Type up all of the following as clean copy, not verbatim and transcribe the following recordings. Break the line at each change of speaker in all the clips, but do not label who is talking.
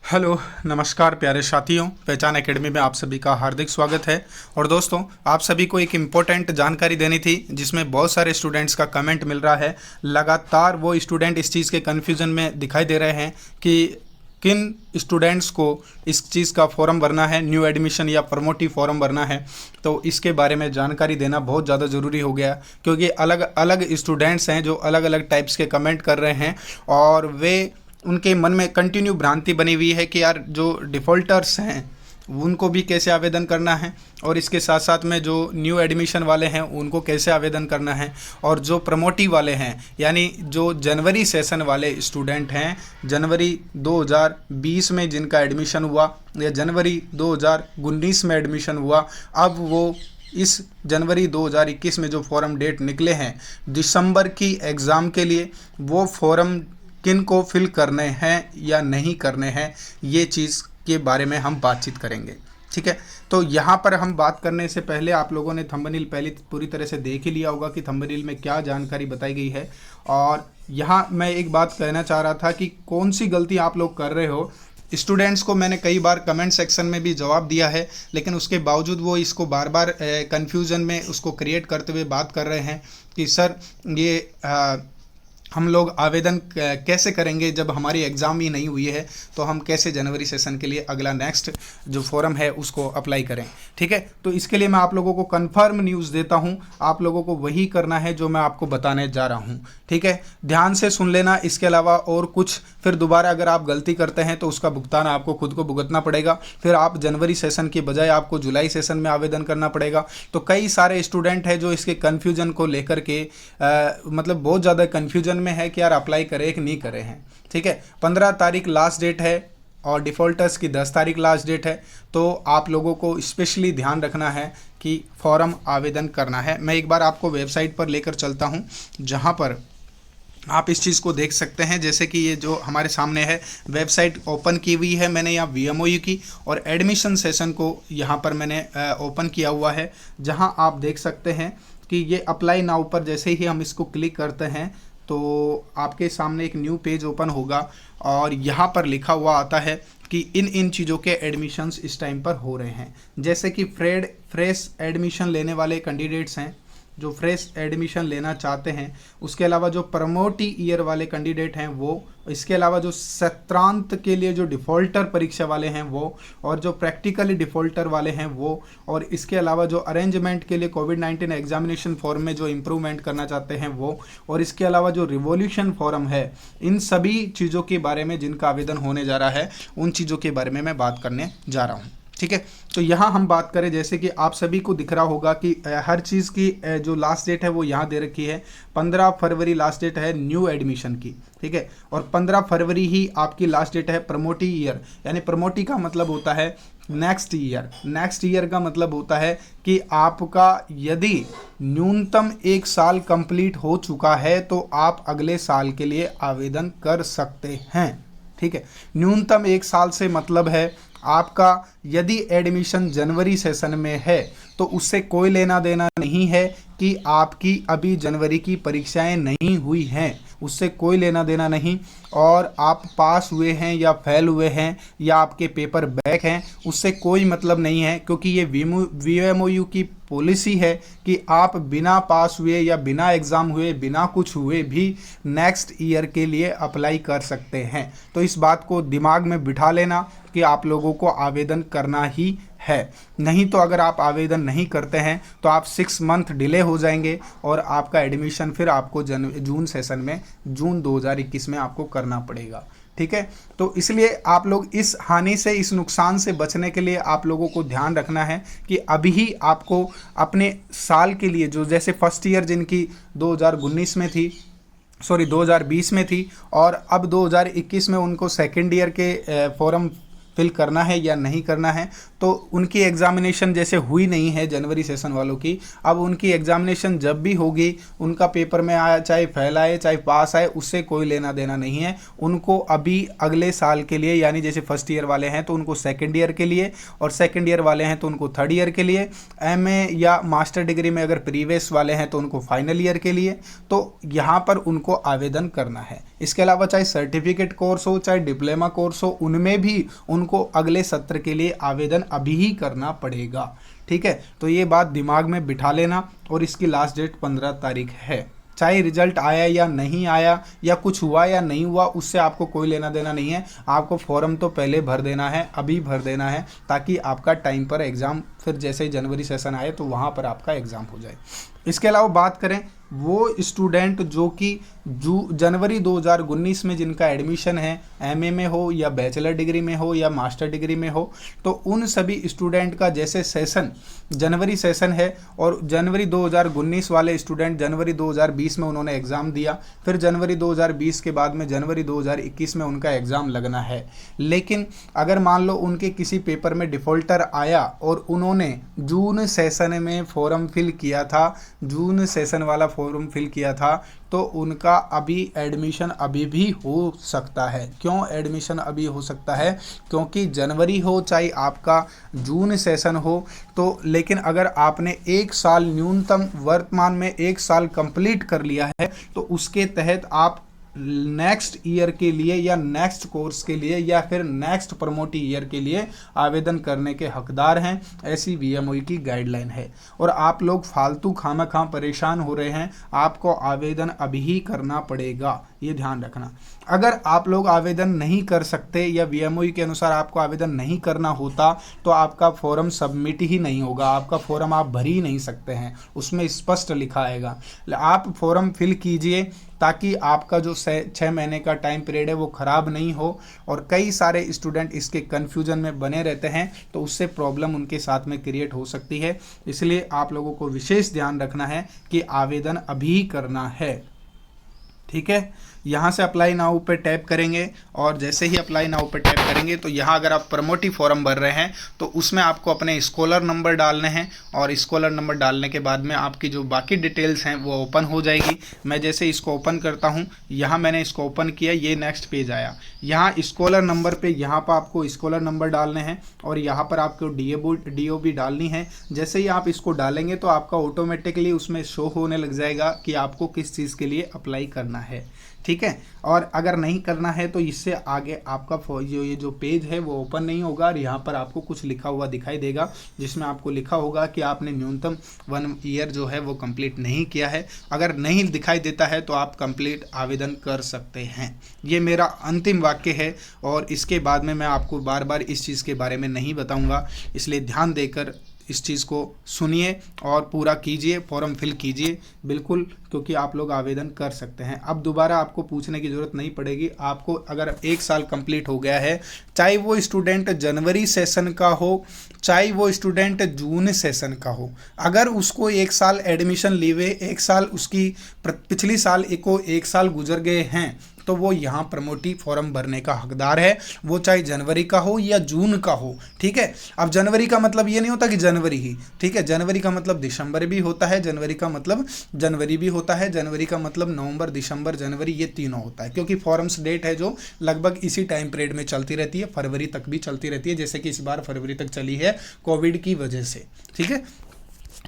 Hello नमस्कार प्यारे साथियों, पहचान एकेडमी में आप सभी का हार्दिक स्वागत है। और दोस्तों, आप सभी को एक इम्पोर्टेंट जानकारी देनी थी जिसमें बहुत सारे स्टूडेंट्स का कमेंट मिल रहा है। लगातार वो स्टूडेंट इस चीज़ के कन्फ्यूज़न में दिखाई दे रहे हैं कि किन स्टूडेंट्स को इस चीज़ का फॉर्म भरना है, न्यू एडमिशन या प्रमोटिव फॉर्म भरना है। तो इसके बारे में जानकारी देना बहुत ज़्यादा ज़रूरी हो गया, क्योंकि अलग अलग स्टूडेंट्स हैं जो अलग अलग टाइप्स के कमेंट कर रहे हैं और वे उनके मन में कंटिन्यू भ्रांति बनी हुई है कि यार जो डिफ़ॉल्टर्स हैं उनको भी कैसे आवेदन करना है, और इसके साथ साथ में जो न्यू एडमिशन वाले हैं उनको कैसे आवेदन करना है, और जो प्रमोटिव वाले हैं यानी जो जनवरी सेशन वाले स्टूडेंट हैं, जनवरी 2020 में जिनका एडमिशन हुआ या जनवरी 2019 में एडमिशन हुआ, अब वो इस जनवरी 2021 में जो फॉर्म डेट निकले हैं दिसंबर की एग्ज़ाम के लिए, वो फॉर्म किन को फिल करने हैं या नहीं करने हैं, ये चीज़ के बारे में हम बातचीत करेंगे। ठीक है, तो यहाँ पर हम बात करने से पहले आप लोगों ने थंबनेल पहले पूरी तरह से देख ही लिया होगा कि थंबनेल में क्या जानकारी बताई गई है। और यहाँ मैं एक बात कहना चाह रहा था कि कौन सी गलती आप लोग कर रहे हो। स्टूडेंट्स को मैंने कई बार कमेंट सेक्शन में भी जवाब दिया है, लेकिन उसके बावजूद वो इसको बार बार कन्फ्यूज़न में उसको क्रिएट करते हुए बात कर रहे हैं कि सर ये हम लोग आवेदन कैसे करेंगे जब हमारी एग्ज़ाम ही नहीं हुई है, तो हम कैसे जनवरी सेशन के लिए अगला नेक्स्ट जो फॉर्म है उसको अप्लाई करें। ठीक है, तो इसके लिए मैं आप लोगों को कंफर्म न्यूज़ देता हूं, आप लोगों को वही करना है जो मैं आपको बताने जा रहा हूं। ठीक है, ध्यान से सुन लेना। इसके अलावा और कुछ फिर दोबारा अगर आप गलती करते हैं तो उसका भुगतान आपको खुद को भुगतना पड़ेगा। फिर आप जनवरी सेशन की बजाय आपको जुलाई सेशन में आवेदन करना पड़ेगा। तो कई सारे स्टूडेंट हैं जो इसके कन्फ्यूजन को लेकर के मतलब बहुत ज़्यादा कन्फ्यूजन में है कि यार अप्लाई करें कि नहीं करें हैं। ठीक है, 15 तारीख लास्ट डेट है और डिफ़ॉल्टर्स की 10 तारीख लास्ट डेट है। तो आप लोगों को स्पेशली ध्यान रखना है कि फॉर्म आवेदन करना है। मैं एक बार आपको वेबसाइट पर लेकर चलता हूं जहां पर आप इस चीज़ को देख सकते हैं। जैसे कि ये जो हमारे सामने है वेबसाइट ओपन की हुई है मैंने यहाँ VMOU की, और एडमिशन सेशन को यहाँ पर मैंने ओपन किया हुआ है, जहाँ आप देख सकते हैं कि ये अप्लाई नाउ पर जैसे ही हम इसको क्लिक करते हैं तो आपके सामने एक न्यू पेज ओपन होगा और यहाँ पर लिखा हुआ आता है कि इन चीज़ों के एडमिशन्स इस टाइम पर हो रहे हैं। जैसे कि फ्रेश एडमिशन लेने वाले कैंडिडेट्स हैं जो फ्रेश एडमिशन लेना चाहते हैं, उसके अलावा जो प्रमोटी ईयर वाले कैंडिडेट हैं वो, इसके अलावा जो सत्रांत के लिए जो डिफ़ॉल्टर परीक्षा वाले हैं वो, और जो प्रैक्टिकली डिफ़ॉल्टर वाले हैं वो, और इसके अलावा जो अरेंजमेंट के लिए कोविड-19 एग्जामिनेशन फॉर्म में जो इम्प्रूवमेंट करना चाहते हैं वो, और इसके अलावा जो रिवॉल्यूशन फॉर्म है, इन सभी चीज़ों के बारे में जिनका आवेदन होने जा रहा है उन चीज़ों के बारे में मैं बात करने जा रहा हूँ। ठीक है, तो यहाँ हम बात करें, जैसे कि आप सभी को दिख रहा होगा कि हर चीज़ की जो लास्ट डेट है वो यहाँ दे रखी है। 15 फरवरी लास्ट डेट है न्यू एडमिशन की। ठीक है, और 15 फरवरी ही आपकी लास्ट डेट है प्रमोटी ईयर, यानी प्रमोटी का मतलब होता है नेक्स्ट ईयर। नेक्स्ट ईयर का मतलब होता है कि आपका यदि न्यूनतम 1 साल कंप्लीट हो चुका है तो आप अगले साल के लिए आवेदन कर सकते हैं। ठीक है, न्यूनतम 1 साल से मतलब है आपका यदि एडमिशन जनवरी सेशन में है तो उससे कोई लेना देना नहीं है कि आपकी अभी जनवरी की परीक्षाएं नहीं हुई हैं, उससे कोई लेना देना नहीं। और आप पास हुए हैं या फेल हुए हैं या आपके पेपर बैक हैं, उससे कोई मतलब नहीं है, क्योंकि ये VMOU की पॉलिसी है कि आप बिना पास हुए या बिना एग्ज़ाम हुए, बिना कुछ हुए भी नेक्स्ट ईयर के लिए अप्लाई कर सकते हैं। तो इस बात को दिमाग में बिठा लेना कि आप लोगों को आवेदन करना ही है। नहीं तो अगर आप आवेदन नहीं करते हैं तो आप 6 मंथ डिले हो जाएंगे और आपका एडमिशन फिर आपको जून सेशन में, जून 2021 में आपको करना पड़ेगा। ठीक है, तो इसलिए आप लोग इस हानि से, इस नुकसान से बचने के लिए आप लोगों को ध्यान रखना है कि अभी ही आपको अपने साल के लिए जो, जैसे फर्स्ट ईयर जिनकी 2019 में थी, 2020 में थी, और अब 2021 में उनको सेकेंड ईयर के फॉर्म फिल करना है या नहीं करना है, तो उनकी एग्ज़ामिनेशन जैसे हुई नहीं है जनवरी सेशन वालों की, अब उनकी एग्ज़ामिनेशन जब भी होगी, उनका पेपर में आया चाहे फेल आए चाहे पास आए, उससे कोई लेना देना नहीं है। उनको अभी अगले साल के लिए, यानी जैसे फर्स्ट ईयर वाले हैं तो उनको सेकेंड ईयर के लिए, और सेकेंड ईयर वाले हैं तो उनको थर्ड ईयर के लिए, MA या मास्टर डिग्री में अगर प्रीवियस वाले हैं तो उनको फाइनल ईयर के लिए, तो यहाँ पर उनको आवेदन करना है। इसके अलावा चाहे सर्टिफिकेट कोर्स हो चाहे डिप्लोमा कोर्स हो, उनमें भी उनको अगले सत्र के लिए आवेदन अभी ही करना पड़ेगा। ठीक है, तो ये बात दिमाग में बिठा लेना। और इसकी लास्ट डेट 15 तारीख है। चाहे रिजल्ट आया या नहीं आया, या कुछ हुआ या नहीं हुआ, उससे आपको कोई लेना देना नहीं है। आपको फॉर्म तो पहले भर देना है, अभी भर देना है, ताकि आपका टाइम पर एग्ज़ाम, फिर जैसे ही जनवरी सेशन आए तो वहाँ पर आपका एग्ज़ाम हो जाए। इसके अलावा बात करें वो स्टूडेंट जो कि जनवरी 2019 में जिनका एडमिशन है, एमए में हो या बैचलर डिग्री में हो या मास्टर डिग्री में हो, तो उन सभी स्टूडेंट का जैसे सेशन जनवरी सेशन है, और जनवरी 2019 वाले स्टूडेंट जनवरी 2020 में उन्होंने एग्ज़ाम दिया, फिर जनवरी 2020 के बाद में जनवरी 2021 में उनका एग्ज़ाम लगना है। लेकिन अगर मान लो उनके किसी पेपर में डिफ़ॉल्टर आया और उन्होंने जून सेशन में फॉर्म फिल किया था, जून सेशन वाला फॉर्म फिल किया था, तो उनका अभी एडमिशन अभी भी हो सकता है। क्यों एडमिशन अभी हो सकता है? क्योंकि जनवरी हो चाहे आपका जून सेशन हो, तो लेकिन अगर आपने एक साल न्यूनतम वर्तमान में एक साल कंप्लीट कर लिया है, तो उसके तहत आप नेक्स्ट ईयर के लिए या नेक्स्ट कोर्स के लिए या फिर नेक्स्ट प्रमोटी ईयर के लिए आवेदन करने के हकदार हैं। ऐसी वीएमओई की गाइडलाइन है। और आप लोग फालतू खामखा परेशान हो रहे हैं, आपको आवेदन अभी ही करना पड़ेगा, ये ध्यान रखना। अगर आप लोग आवेदन नहीं कर सकते या वीएमओई के अनुसार आपको आवेदन नहीं करना होता, तो आपका फॉर्म सबमिट ही नहीं होगा, आपका फॉर्म आप भर ही नहीं सकते हैं। उसमें स्पष्ट लिखा आएगा। आप फॉर्म फिल कीजिए ताकि आपका जो 6 महीने का टाइम पीरियड है वो ख़राब नहीं हो। और कई सारे स्टूडेंट इसके कन्फ्यूजन में बने रहते हैं, तो उससे प्रॉब्लम उनके साथ में क्रिएट हो सकती है। इसलिए आप लोगों को विशेष ध्यान रखना है कि आवेदन अभी करना है। ठीक है, यहाँ से अप्लाई नाउ पे टैप करेंगे, और जैसे ही अप्लाई नाउ पे टैप करेंगे तो यहाँ अगर आप प्रमोटी फॉर्म भर रहे हैं तो उसमें आपको अपने स्कॉलर नंबर डालने हैं, और स्कॉलर नंबर डालने के बाद में आपकी जो बाकी डिटेल्स हैं वो ओपन हो जाएगी। मैं जैसे इसको ओपन करता हूँ, यहाँ मैंने इसको ओपन किया, ये नेक्स्ट पेज आया। यहाँ स्कॉलर नंबर पे यहाँ पर आपको स्कॉलर नंबर डालने हैं, और यहाँ पर आपको DOB डालनी है। जैसे ही आप इसको डालेंगे तो आपका ऑटोमेटिकली उसमें शो होने लग जाएगा कि आपको किस चीज़ के लिए अप्लाई करना है। ठीक है, और अगर नहीं करना है तो इससे आगे आपका ये जो पेज है वो ओपन नहीं होगा, और यहाँ पर आपको कुछ लिखा हुआ दिखाई देगा, जिसमें आपको लिखा होगा कि आपने न्यूनतम 1 ईयर जो है वो कंप्लीट नहीं किया है। अगर नहीं दिखाई देता है तो आप कंप्लीट आवेदन कर सकते हैं। ये मेरा अंतिम वाक्य है, और इसके बाद में मैं आपको बार बार इस चीज़ के बारे में नहीं बताऊँगा, इसलिए ध्यान देकर इस चीज़ को सुनिए और पूरा कीजिए, फॉर्म फिल कीजिए बिल्कुल, क्योंकि आप लोग आवेदन कर सकते हैं। अब दोबारा आपको पूछने की ज़रूरत नहीं पड़ेगी। आपको अगर 1 साल कंप्लीट हो गया है, चाहे वो स्टूडेंट जनवरी सेशन का हो चाहे वो स्टूडेंट जून सेशन का हो, अगर उसको 1 साल एडमिशन लिए हुए 1 साल उसकी पिछली साल को 1 साल गुजर गए हैं, तो वो यहाँ प्रमोटी फॉर्म भरने का हकदार है, वो चाहे जनवरी का हो या जून का हो। ठीक है, अब जनवरी का मतलब ये नहीं होता कि जनवरी ही, ठीक है, जनवरी का मतलब दिसंबर भी होता है, जनवरी का मतलब जनवरी भी होता है, जनवरी का मतलब नवंबर, दिसंबर, जनवरी, ये तीनों होता है, क्योंकि फॉर्म्स डेट है जो लगभग इसी टाइम पीरियड में चलती रहती है, फरवरी तक भी चलती रहती है, जैसे कि इस बार फरवरी तक चली है कोविड की वजह से। ठीक है,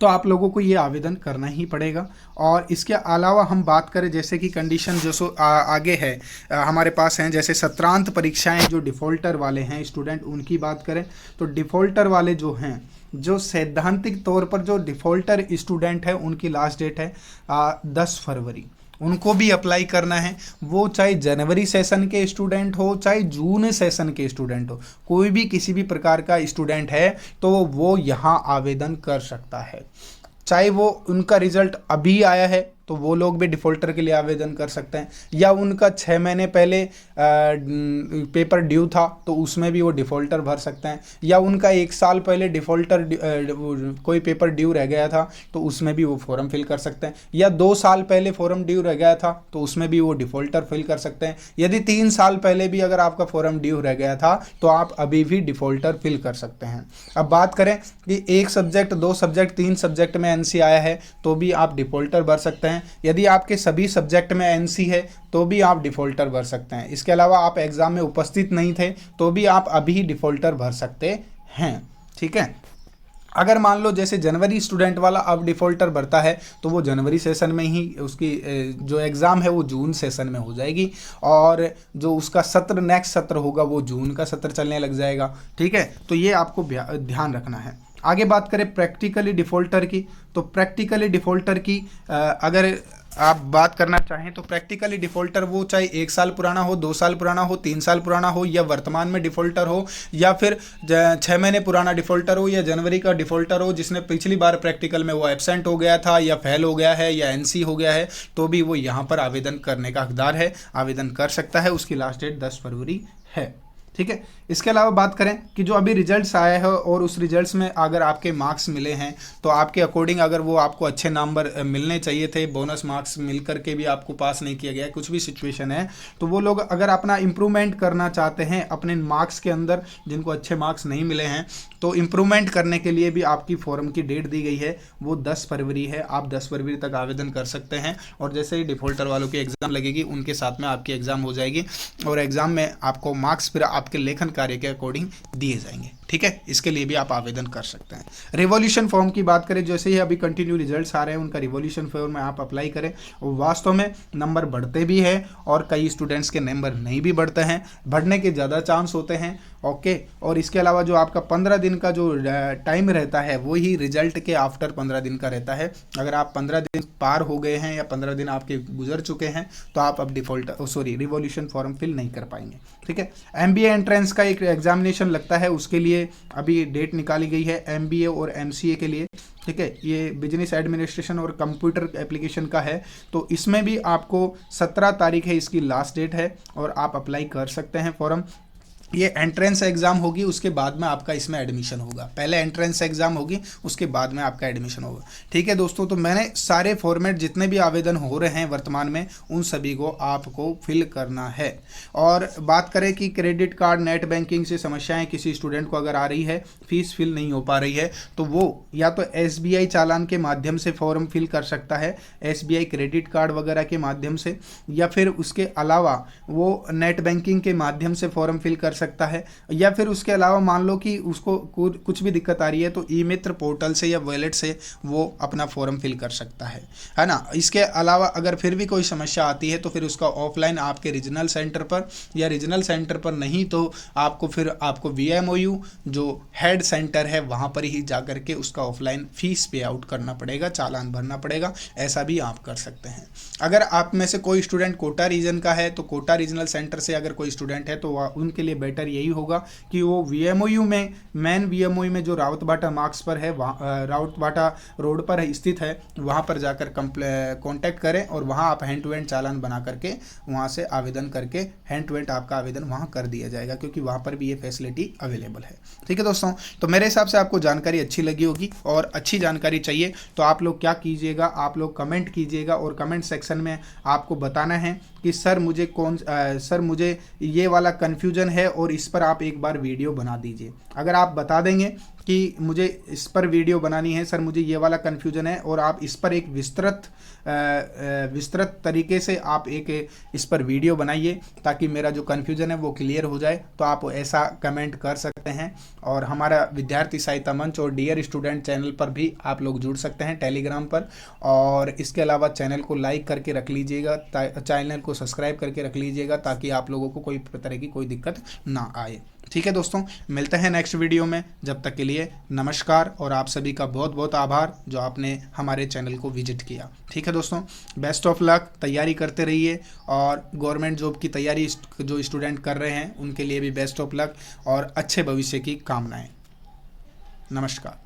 तो आप लोगों को ये आवेदन करना ही पड़ेगा। और इसके अलावा हम बात करें जैसे कि कंडीशन जो आगे है हमारे पास हैं, जैसे सत्रांत परीक्षाएं जो डिफ़ॉल्टर वाले हैं स्टूडेंट, उनकी बात करें तो डिफ़ॉल्टर वाले जो हैं, जो सैद्धांतिक तौर पर जो डिफ़ॉल्टर स्टूडेंट है उनकी लास्ट डेट है 10 फरवरी। उनको भी अप्लाई करना है, वो चाहे जनवरी सेशन के स्टूडेंट हो चाहे जून सेशन के स्टूडेंट हो, कोई भी किसी भी प्रकार का स्टूडेंट है तो वो यहाँ आवेदन कर सकता है। चाहे वो उनका रिजल्ट अभी आया है तो वो लोग भी डिफ़ॉल्टर के लिए आवेदन कर सकते हैं, या उनका 6 महीने पहले पेपर ड्यू था तो उसमें भी वो डिफ़ॉल्टर भर सकते हैं, या उनका 1 साल पहले डिफ़ॉल्टर कोई पेपर ड्यू रह गया था तो उसमें भी वो फॉर्म फिल कर सकते हैं, या 2 साल पहले फॉर्म ड्यू रह गया था तो उसमें भी वो डिफ़ॉल्टर फिल कर सकते हैं। यदि 3 साल पहले भी अगर आपका फॉर्म ड्यू रह गया था तो आप अभी भी डिफ़ॉल्टर फिल कर सकते हैं। अब बात करें कि 1 सब्जेक्ट 2 सब्जेक्ट 3 सब्जेक्ट में NC आया है तो भी आप डिफ़ॉल्टर भर सकते हैं। यदि आपके सभी सब्जेक्ट में NC है तो भी आप डिफ़ॉल्टर भर सकते हैं। इसके अलावा आप एग्ज़ाम में उपस्थित नहीं थे तो भी आप अभी डिफ़ॉल्टर भर सकते हैं। ठीक है, अगर मान लो जैसे जनवरी स्टूडेंट वाला अब डिफ़ॉल्टर भरता है तो वो जनवरी सेशन में ही उसकी जो एग्ज़ाम है वो जून सेशन में हो जाएगी, और जो उसका सत्र नेक्स्ट सत्र होगा वो जून का सत्र चलने लग जाएगा। ठीक है, तो ये आपको ध्यान रखना है। आगे बात करें प्रैक्टिकली डिफ़ॉल्टर की, तो प्रैक्टिकली डिफ़ॉल्टर की अगर आप बात करना चाहें तो प्रैक्टिकली डिफ़ॉल्टर वो चाहे 1 साल पुराना हो, 2 साल पुराना हो, 3 साल पुराना हो, या वर्तमान में डिफ़ॉल्टर हो, या फिर 6 महीने पुराना डिफ़ॉल्टर हो, या जनवरी का डिफ़ॉल्टर हो जिसने पिछली बार प्रैक्टिकल में वो एब्सेंट हो गया था या फेल हो गया है या एनसी हो गया है, तो भी वो यहाँ पर आवेदन करने का हकदार है, आवेदन कर सकता है। उसकी लास्ट डेट 10 फरवरी है। ठीक है, इसके अलावा बात करें कि जो अभी रिजल्ट्स आए हैं और उस रिजल्ट्स में अगर आपके मार्क्स मिले हैं तो आपके अकॉर्डिंग अगर वो आपको अच्छे नंबर मिलने चाहिए थे, बोनस मार्क्स मिल करके भी आपको पास नहीं किया गया, कुछ भी सिचुएशन है, तो वो लोग अगर अपना इम्प्रूवमेंट करना चाहते हैं अपने मार्क्स के अंदर, जिनको अच्छे मार्क्स नहीं मिले हैं, तो इम्प्रूवमेंट करने के लिए भी आपकी फॉर्म की डेट दी गई है, वो 10 फरवरी है। आप 10 फरवरी तक आवेदन कर सकते हैं, और जैसे ही डिफ़ॉल्टर वालों की एग्ज़ाम लगेगी उनके साथ में आपकी एग्ज़ाम हो जाएगी, और एग्ज़ाम में आपको मार्क्स फिर आपके लेखन कार्य के अकॉर्डिंग दिए जाएंगे। ठीक है, इसके लिए भी आप आवेदन कर सकते हैं। रिवॉल्यूशन फॉर्म की बात करें, जैसे ही अभी कंटिन्यू रिजल्ट्स आ रहे हैं उनका रिवॉल्यूशन फॉर्म में आप अप्लाई करें, और वास्तव में नंबर बढ़ते भी हैं और कई स्टूडेंट्स के नंबर नहीं भी बढ़ते हैं, बढ़ने के ज़्यादा चांस होते हैं। ओके, और इसके अलावा जो आपका 15 दिन का जो टाइम रहता है वो ही रिजल्ट के आफ्टर 15 दिन का रहता है। अगर आप 15 दिन पार हो गए हैं या 15 दिन आपके गुजर चुके हैं तो आप अब रिवॉल्यूशन फॉर्म फिल नहीं कर पाएंगे। ठीक है, MBA एंट्रेंस का एक एग्जामिनेशन लगता है, उसके लिए अभी डेट निकाली गई है MBA और MCA के लिए। ठीक है, ये बिजनेस एडमिनिस्ट्रेशन और कंप्यूटर एप्लीकेशन का है, तो इसमें भी आपको 17 तारीख है इसकी लास्ट डेट है, और आप अप्लाई कर सकते हैं फॉर्म। ये एंट्रेंस एग्ज़ाम होगी, उसके बाद में आपका इसमें एडमिशन होगा। पहले एंट्रेंस एग्ज़ाम होगी, उसके बाद में आपका एडमिशन होगा। ठीक है दोस्तों, तो मैंने सारे फॉर्मेट जितने भी आवेदन हो रहे हैं वर्तमान में उन सभी को आपको फिल करना है। और बात करें कि क्रेडिट कार्ड नेट बैंकिंग से समस्याएं किसी स्टूडेंट को अगर आ रही है, फीस फिल नहीं हो पा रही है, तो वो या तो SBI चालान के माध्यम से फॉर्म फिल कर सकता है, SBI क्रेडिट कार्ड वगैरह के माध्यम से, या फिर उसके अलावा वो नेट बैंकिंग के माध्यम से फॉर्म फिल कर सकता है, या फिर उसके अलावा मान लो कि उसको कुछ भी दिक्कत आ रही है तो ई-मित्र पोर्टल से या वॉलेट से वो अपना फॉर्म फिल कर सकता है ना। इसके अलावा अगर फिर भी कोई समस्या आती है तो फिर उसका ऑफलाइन आपके रीजनल सेंटर पर, या रीजनल सेंटर पर नहीं तो आपको VMOU जो हेड सेंटर है वहाँ पर ही जा कर के उसका ऑफलाइन फीस पे आउट करना पड़ेगा, चालान भरना पड़ेगा, ऐसा भी आप कर सकते हैं। अगर आप में से कोई स्टूडेंट कोटा रीजन का है तो कोटा रीजनल सेंटर से अगर कोई स्टूडेंट है तो उनके लिए बेटर यही होगा कि वो VMOU में, मेन VMOU में जो राउतबाटा मार्क्स पर है, राउतबाटा रोड पर स्थित है, वहाँ पर जाकर कॉन्टैक्ट करें और वहाँ आप हैंड टू हैंड चालान बना करके वहाँ से आवेदन करके हैंड टू हैंड आपका आवेदन वहाँ कर दिया जाएगा, क्योंकि वहाँ पर भी ये फैसिलिटी अवेलेबल है। ठीक है दोस्तों, तो मेरे हिसाब से आपको जानकारी अच्छी लगी होगी, और अच्छी जानकारी चाहिए तो आप लोग क्या कीजिएगा, आप लोग कमेंट कीजिएगा, और कमेंट सेक्शन में आपको बताना है कि सर मुझे ये वाला कन्फ्यूजन है और इस पर आप एक बार वीडियो बना दीजिए। अगर आप बता देंगे कि मुझे इस पर वीडियो बनानी है सर, मुझे ये वाला कन्फ्यूजन है, और आप इस पर एक विस्तृत तरीके से आप इस पर वीडियो बनाइए ताकि मेरा जो कन्फ्यूजन है वो क्लियर हो जाए, तो आप ऐसा कमेंट कर सकते हैं। और हमारा विद्यार्थी सहायता मंच और डियर स्टूडेंट चैनल पर भी आप लोग जुड़ सकते हैं टेलीग्राम पर, और इसके अलावा चैनल को लाइक करके रख लीजिएगा, चैनल को सब्सक्राइब करके रख लीजिएगा ताकि आप लोगों को कोई तरह की कोई दिक्कत ना आए। ठीक है दोस्तों, मिलते हैं नेक्स्ट वीडियो में, जब तक के लिए नमस्कार, और आप सभी का बहुत बहुत आभार जो आपने हमारे चैनल को विजिट किया। ठीक है दोस्तों, बेस्ट ऑफ लक, तैयारी करते रहिए, और गवर्नमेंट जॉब की तैयारी जो स्टूडेंट कर रहे हैं उनके लिए भी बेस्ट ऑफ लक और अच्छे भविष्य की कामनाएं। नमस्कार।